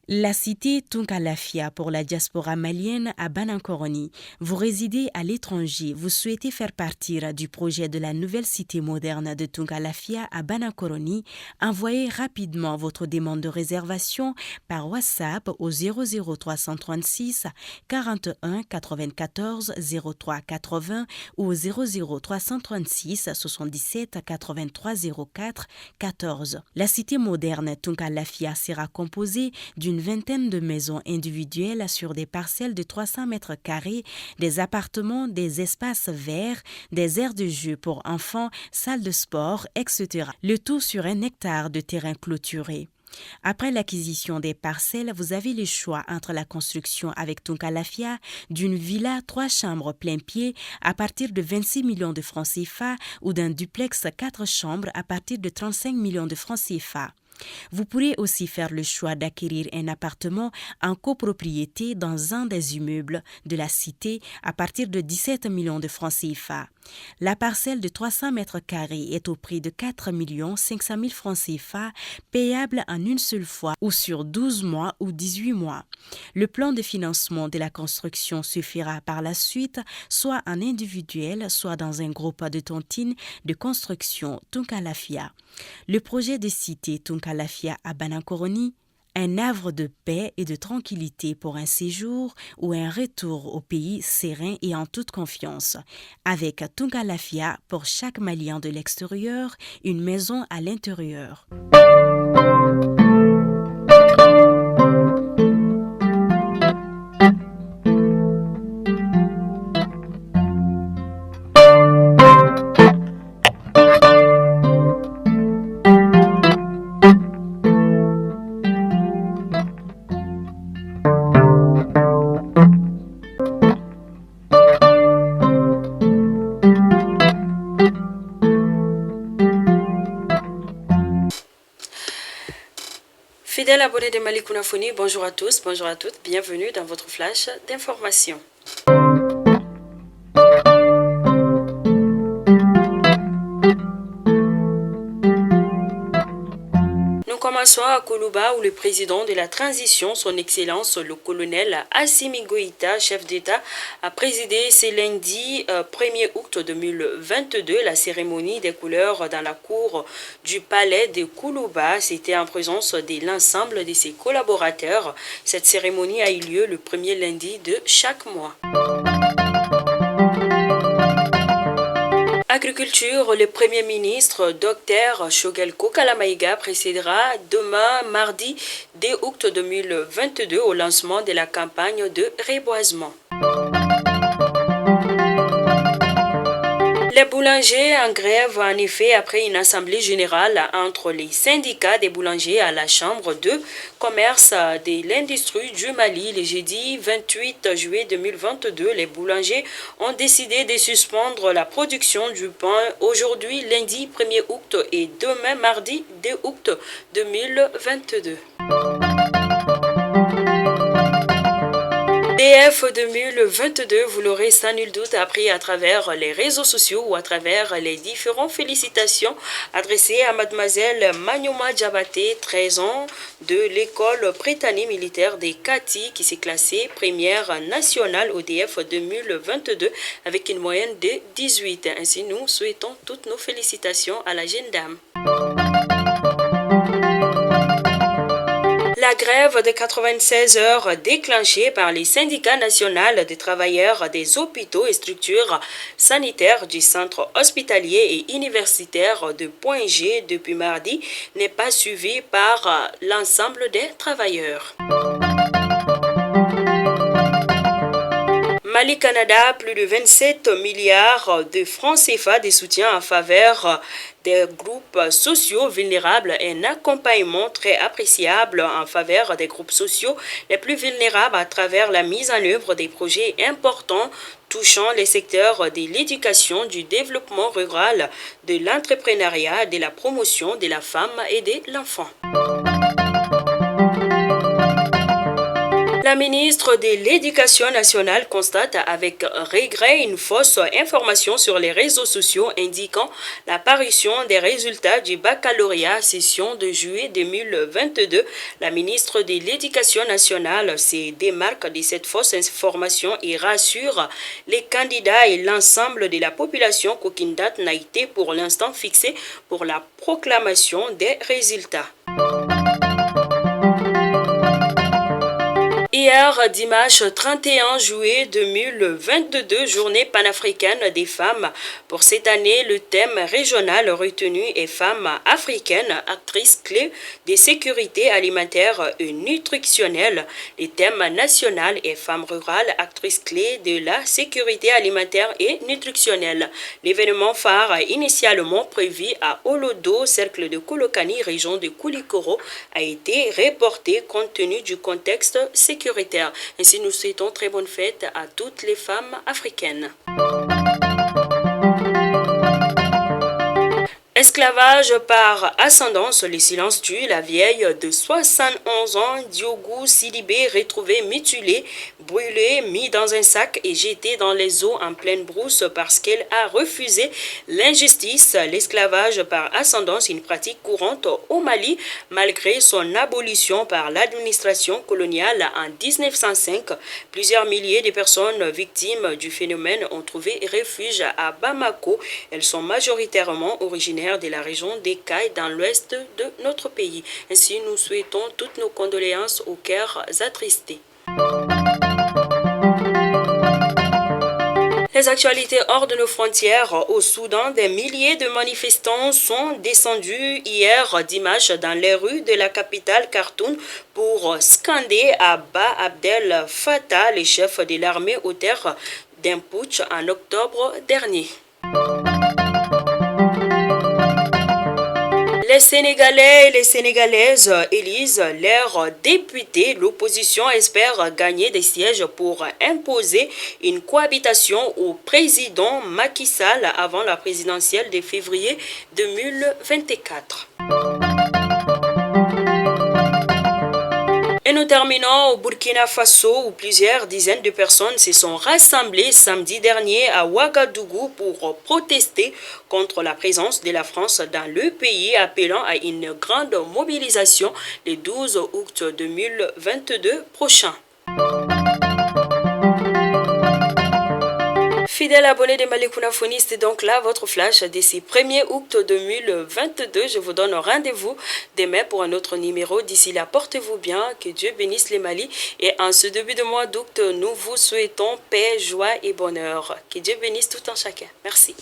La cité Tunkalafia pour la diaspora malienne à Banankoroni. Vous résidez à l'étranger, vous souhaitez faire partir du projet de la nouvelle cité moderne de Tunkalafia à Banankoroni, envoyez rapidement votre demande de réservation par WhatsApp au 00336 41 94 03 80 ou au 00336 77 83 04 14. La cité moderne Tunkalafia sera composée d'une vingtaine de maisons individuelles sur des parcelles de 300 mètres carrés, des appartements, des espaces verts, des aires de jeu pour enfants, salles de sport, etc. Le tout sur 1 hectare de terrain clôturé. Après l'acquisition des parcelles, vous avez le choix entre la construction avec Tunkalafia d'une villa 3 chambres plein pied à partir de 26 millions de francs CFA ou d'un duplex 4 chambres à partir de 35 millions de francs CFA. Vous pourrez aussi faire le choix d'acquérir un appartement en copropriété dans un des immeubles de la cité à partir de 17 millions de francs CFA. La parcelle de 300 mètres carrés est au prix de 4 500 000 francs CFA, payable en une seule fois ou sur 12 mois ou 18 mois. Le plan de financement de la construction se fera par la suite, soit en individuel, soit dans un groupe de tontines de construction Tunkalafia. Le projet de cité Tunkalafia à Banankoroni, un havre de paix et de tranquillité pour un séjour ou un retour au pays serein et en toute confiance. Avec Tunkalafia, pour chaque Malien de l'extérieur, une maison à l'intérieur. Fidèles abonnés de Mali Kunafoni, bonjour à tous, bonjour à toutes, bienvenue dans votre flash d'information. Commençons à Koulouba où le président de la transition, son excellence le colonel Assimi Goïta, chef d'État, a présidé ce lundi 1er août 2022 la cérémonie des couleurs dans la cour du palais de Koulouba. C'était en présence de l'ensemble de ses collaborateurs. Cette cérémonie a eu lieu le premier lundi de chaque mois. Agriculture, le Premier ministre Dr Choguel Kalamaïga précédera demain mardi 2 août 2022 au lancement de la campagne de reboisement. Les boulangers en grève, en effet, après une assemblée générale entre les syndicats des boulangers à la Chambre de commerce de l'industrie du Mali. Le jeudi 28 juillet 2022, les boulangers ont décidé de suspendre la production du pain aujourd'hui, lundi 1er août et demain, mardi 2 août 2022. DF 2022, vous l'aurez sans nul doute appris à travers les réseaux sociaux ou à travers les différentes félicitations adressées à mademoiselle Manioma Diabaté, 13 ans, de l'école Prétanie militaire des Kati, qui s'est classée première nationale au DF 2022 avec une moyenne de 18. Ainsi, nous souhaitons toutes nos félicitations à la jeune dame. La grève de 96 heures déclenchée par les syndicats nationaux des travailleurs des hôpitaux et structures sanitaires du centre hospitalier et universitaire de Point G depuis mardi n'est pas suivie par l'ensemble des travailleurs. Mali Canada, plus de 27 milliards de francs CFA de soutien en faveur des groupes sociaux vulnérables et un accompagnement très appréciable en faveur des groupes sociaux les plus vulnérables à travers la mise en œuvre des projets importants touchant les secteurs de l'éducation, du développement rural, de l'entrepreneuriat, de la promotion de la femme et de l'enfant. La La ministre de l'Éducation nationale constate avec regret une fausse information sur les réseaux sociaux indiquant l'apparition des résultats du baccalauréat session de juillet 2022. La ministre de l'Éducation nationale se démarque de cette fausse information et rassure les candidats et l'ensemble de la population qu'aucune date n'a été pour l'instant fixée pour la proclamation des résultats. Hier, dimanche 31 juillet 2022, journée panafricaine des femmes. Pour cette année, le thème régional retenu est femmes africaines, actrices clés de sécurité alimentaire et nutritionnelle. Le thème national est femmes rurales, actrices clés de la sécurité alimentaire et nutritionnelle. L'événement phare, initialement prévu à Olodo, cercle de Kolokani, région de Koulikoro, a été reporté compte tenu du contexte sécuritaire. Ainsi, nous souhaitons très bonne fête à toutes les femmes africaines. Esclavage par ascendance, le silence tue. La vieille de 71 ans, Diogo Sidibé, retrouvée mutilée, brûlée, mise dans un sac et jetée dans les eaux en pleine brousse parce qu'elle a refusé l'injustice. L'esclavage par ascendance, une pratique courante au Mali, malgré son abolition par l'administration coloniale en 1905. Plusieurs milliers de personnes victimes du phénomène ont trouvé refuge à Bamako. Elles sont majoritairement originaires de la région des Cailles dans l'ouest de notre pays. Ainsi, nous souhaitons toutes nos condoléances aux cœurs attristés. Les actualités hors de nos frontières. Au Soudan, des milliers de manifestants sont descendus hier dimanche dans les rues de la capitale Khartoum pour scander Abba Abdel Fattah, le chef de l'armée aux terres d'un putsch en octobre dernier. Les Sénégalais et les Sénégalaises élisent leurs députés. L'opposition espère gagner des sièges pour imposer une cohabitation au président Macky Sall avant la présidentielle de février 2024. Et nous terminons au Burkina Faso où plusieurs dizaines de personnes se sont rassemblées samedi dernier à Ouagadougou pour protester contre la présence de la France dans le pays, appelant à une grande mobilisation le 12 août 2022 prochain. Fidèle abonné de Malikouna Phony, c'est donc là votre flash d'ici 1er août 2022. Je vous donne rendez-vous demain pour un autre numéro. D'ici là, portez-vous bien, que Dieu bénisse les Mali. Et en ce début de mois d'août, nous vous souhaitons paix, joie et bonheur. Que Dieu bénisse tout un chacun. Merci.